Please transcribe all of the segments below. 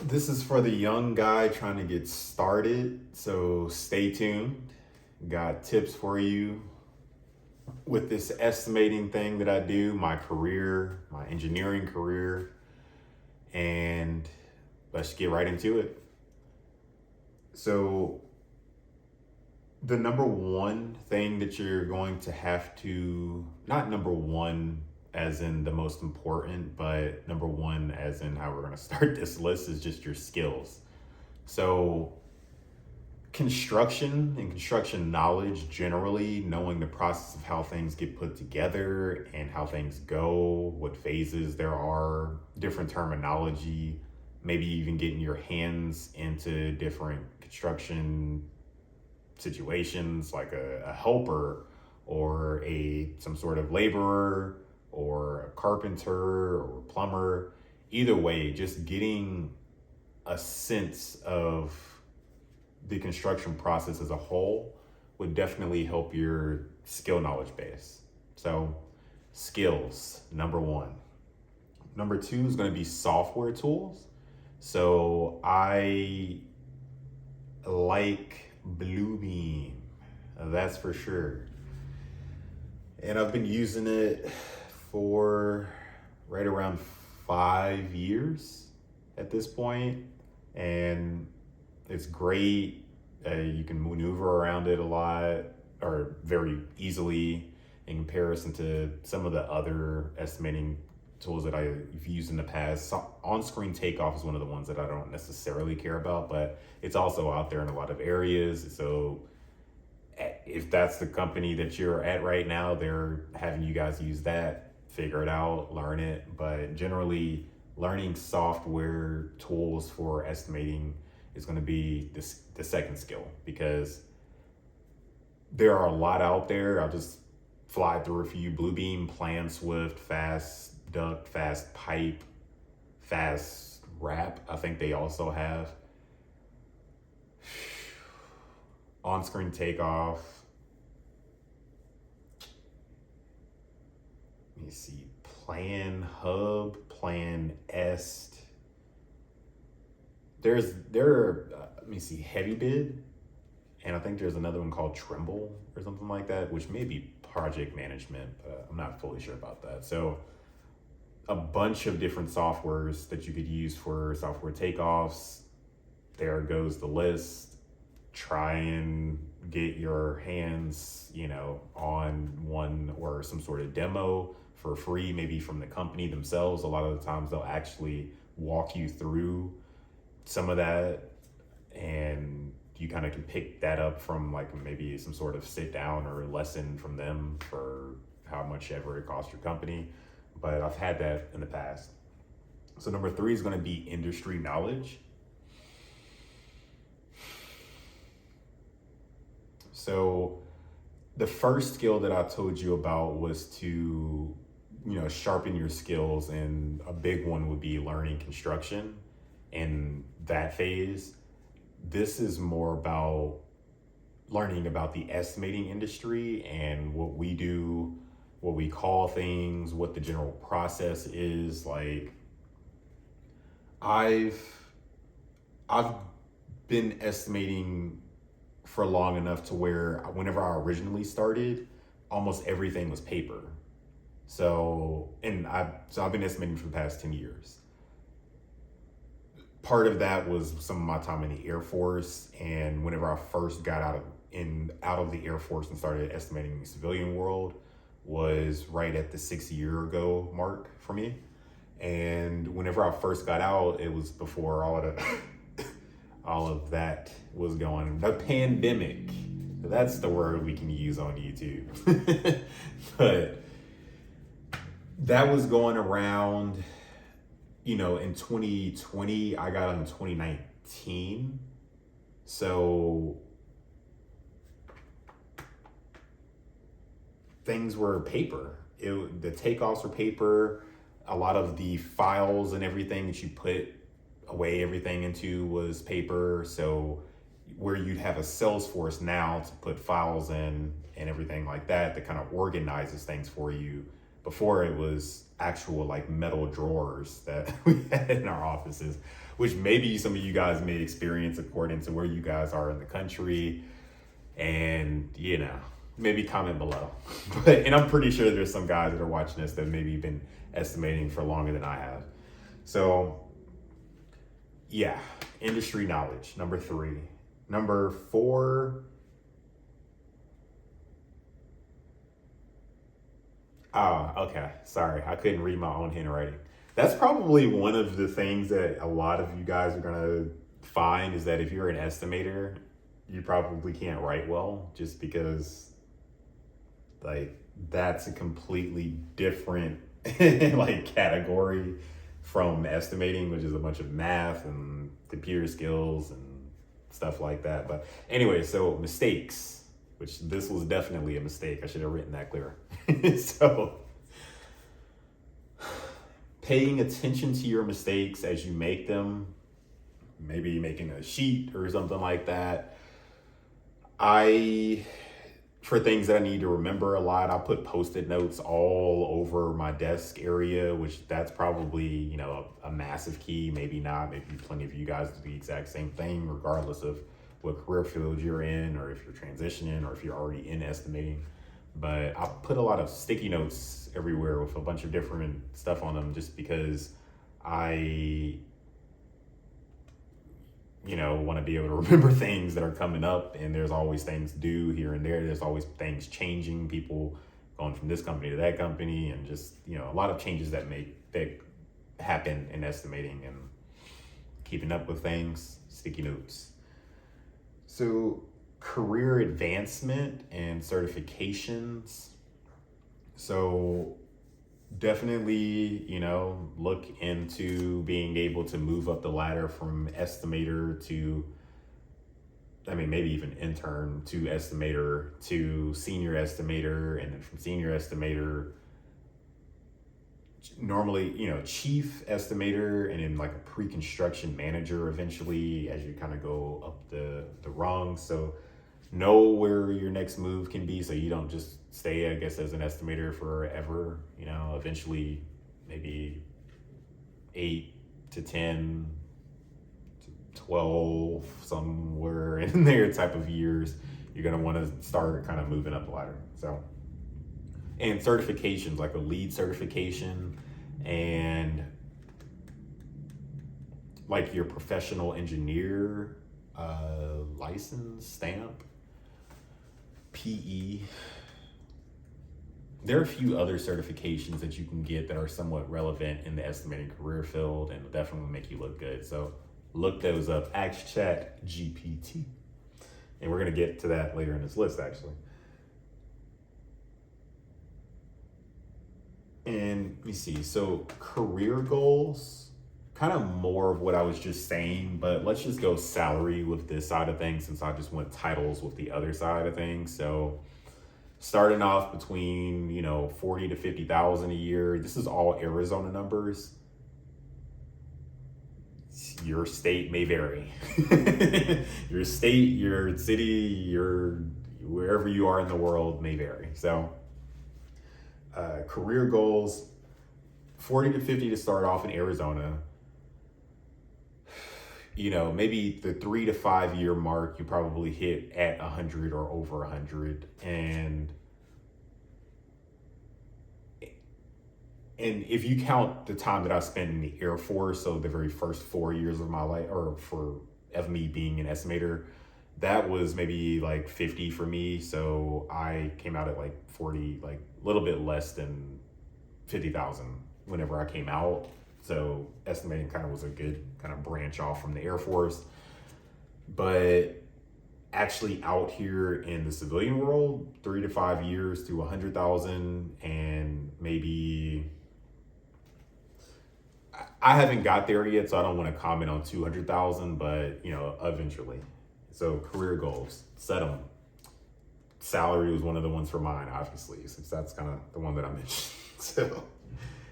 This is for the young guy trying to get started, so stay tuned. Got tips for you with this estimating thing that I do, my career, my engineering career, and let's get right into it. So, the number one thing that you're going to have to, not number one as in the most important, but number one as in how we're going to start this list is just your skills. So, construction and construction knowledge generally, knowing the process of how things get put together and how things go, what phases there are, different terminology, maybe even getting your hands into different construction situations like a helper or a some sort of laborer or a carpenter or plumber. Either way, just getting a sense of the construction process as a whole would definitely help your skill knowledge base. So, skills, number one. Number two is going to be software tools. So, I like Bluebeam, that's for sure. And I've been using it for right around 5 years at this point, and it's great. You can maneuver around it a lot or very easily in comparison to some of the other estimating tools that I've used in the past. So on-screen takeoff is one of the ones that I don't necessarily care about, but it's also out there in a lot of areas. So if that's the company that you're at right now, they're having you guys use that, figure it out, learn it. But generally, learning software tools for estimating is going to be the second skill, because there are a lot out there. I'll just fly through a few: Bluebeam, Plan Swift, Fast Duct, Fast Pipe, Fast Wrap. I think they also have on-screen takeoff. Let me see: Plan Hub, Plan Est. Let me see, Heavy Bid, and I think there's another one called Trimble or something like that, which may be project management, but I'm not fully sure about that. So a bunch of different softwares that you could use for software takeoffs. There goes the list. Try and get your hands, on one or some sort of demo for free, maybe from the company themselves. A lot of the times they'll actually walk you through some of that, and you kind of can pick that up from like maybe some sort of sit down or lesson from them for how much ever it costs your company. But I've had that in the past. So number three is going to be industry knowledge. So the first skill that I told you about was to, sharpen your skills, and a big one would be learning construction in that phase. This is more about learning about the estimating industry and what we do, what we call things, what the general process is. Like I've I've been estimating for long enough to where whenever I originally started, almost everything was paper. So I've been estimating for the past 10 years. Part of that was some of my time in the Air Force, and whenever I first got out of the Air Force and started estimating in the civilian world was right at the 6 year ago mark for me. And whenever I first got out, it was before all of that was going. The pandemic. That's the word we can use on YouTube. But that was going around, in 2020. I got out in 2019. So things were paper. The takeoffs were paper. A lot of the files and everything that you put away everything into was paper. So where you'd have a Salesforce now to put files in and everything like that kind of organizes things for you, Before it was actual like metal drawers that we had in our offices, which maybe some of you guys may experience according to where you guys are in the country. And, maybe comment below. And I'm pretty sure there's some guys that are watching this that maybe been estimating for longer than I have. So, yeah, industry knowledge, number 3. Number 4, okay, sorry, I couldn't read my own handwriting. That's probably one of the things that a lot of you guys are gonna find, is that if you're an estimator, you probably can't write well, just because like that's a completely different like category from estimating, which is a bunch of math and computer skills and stuff like that. But anyway, so mistakes, which this was definitely a mistake. I should have written that clearer. So paying attention to your mistakes as you make them, maybe making a sheet or something like that. For things that I need to remember a lot, I put Post-it notes all over my desk area, which that's probably, a massive key, maybe not. Maybe plenty of you guys do the exact same thing, regardless of what career field you're in, or if you're transitioning, or if you're already in estimating. But I put a lot of sticky notes everywhere with a bunch of different stuff on them, just because I want to be able to remember things that are coming up, and there's always things due here and there. There's always things changing, people going from this company to that company, and just, a lot of changes that happen in estimating, and keeping up with things, sticky notes. So career advancement and certifications. So definitely, look into being able to move up the ladder from estimator to, maybe even intern to estimator to senior estimator, and then from senior estimator, normally, chief estimator, and then like a pre-construction manager eventually as you kind of go up the rungs. So know where your next move can be, so you don't just stay, I guess, as an estimator forever. Eventually maybe 8 to 10 to 12, somewhere in there type of years, you're going to want to start kind of moving up the ladder. So, and certifications, like a lead certification, and like your professional engineer license stamp, PE. There are a few other certifications that you can get that are somewhat relevant in the estimating career field, and will definitely make you look good. So look those up. Ask ChatGPT. And we're going to get to that later in this list, actually. And let me see. So career goals, kind of more of what I was just saying, but let's just go salary with this side of things, since I just went titles with the other side of things. So starting off between, 40 to 50,000 a year. This is all Arizona numbers. Your state may vary. Your state, your city, wherever you are in the world may vary. So career goals, 40 to 50 to start off in Arizona. Maybe the 3 to 5 year mark, you probably hit at 100 or over 100. And if you count the time that I spent in the Air Force, so the very first 4 years of my life, or of me being an estimator, that was maybe like 50 for me. So I came out at like 40, like a little bit less than 50,000 whenever I came out. So estimating kind of was a good kind of branch off from the Air Force. But actually out here in the civilian world, 3 to 5 years to 100,000, and maybe, I haven't got there yet, so I don't want to comment on 200,000, but eventually. So career goals, set them. Salary was one of the ones for mine, obviously, since that's kind of the one that I mentioned. So,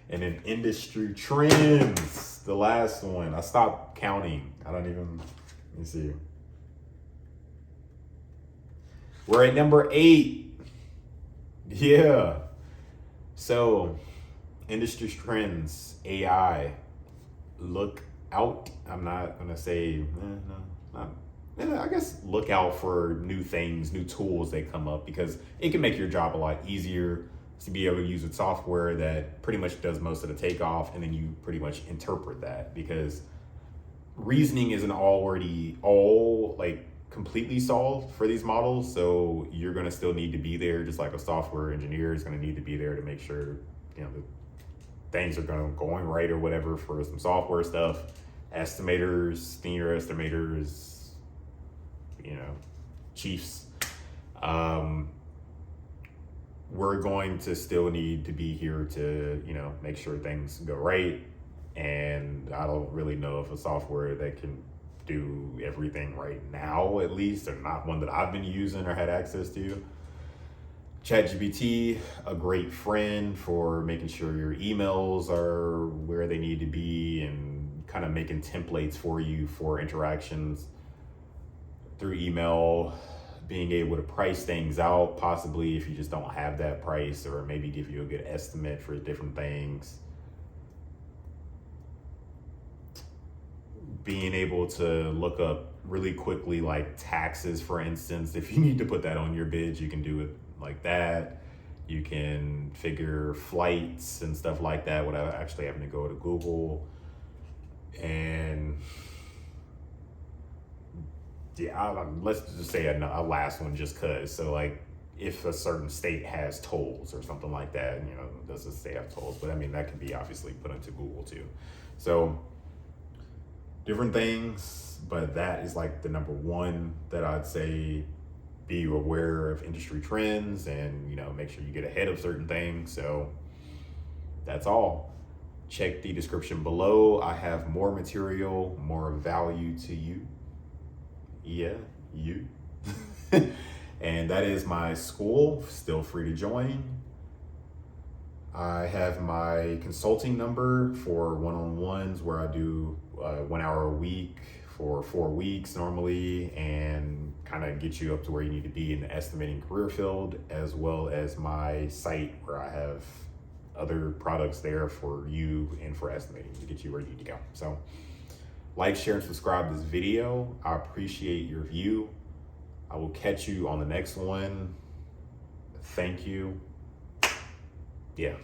and then industry trends, the last one. I stopped counting. Let me see. We're at number 8. Yeah. So, industry trends, AI, look out. I'm not gonna say, no, not. I guess look out for new things, new tools that come up because it can make your job a lot easier to be able to use a software that pretty much does most of the takeoff, and then you pretty much interpret that because reasoning isn't already all like completely solved for these models. So you're gonna still need to be there, just like a software engineer is gonna need to be there to make sure the things are going right or whatever for some software stuff. Estimators, senior estimators, chiefs. We're going to still need to be here to, make sure things go right. And I don't really know if a software that can do everything right now, at least, or not one that I've been using or had access to. ChatGPT, a great friend for making sure your emails are where they need to be and kind of making templates for you for interactions through email, being able to price things out, possibly if you just don't have that price, or maybe give you a good estimate for different things. Being able to look up really quickly, like taxes, for instance. If you need to put that on your bids, you can do it like that. You can figure flights and stuff like that without actually having to go to Google. And yeah, let's just say a last one just cause. So like if a certain state has tolls or something like that, does the state have tolls? But I mean, that can be obviously put into Google too. So different things, but that is like the number one that I'd say. Be aware of industry trends and make sure you get ahead of certain things. So that's all. Check the description below. I have more material, more value to you. Yeah, you. And that is my school. Still free to join. I have my consulting number for one-on-ones where I do 1 hour a week for 4 weeks normally, and kind of get you up to where you need to be in the estimating career field, as well as my site where I have other products there for you and for estimating to get you where you need to go. So like, share, and subscribe to this video. I appreciate your view. I will catch you on the next one. Thank you. Yeah.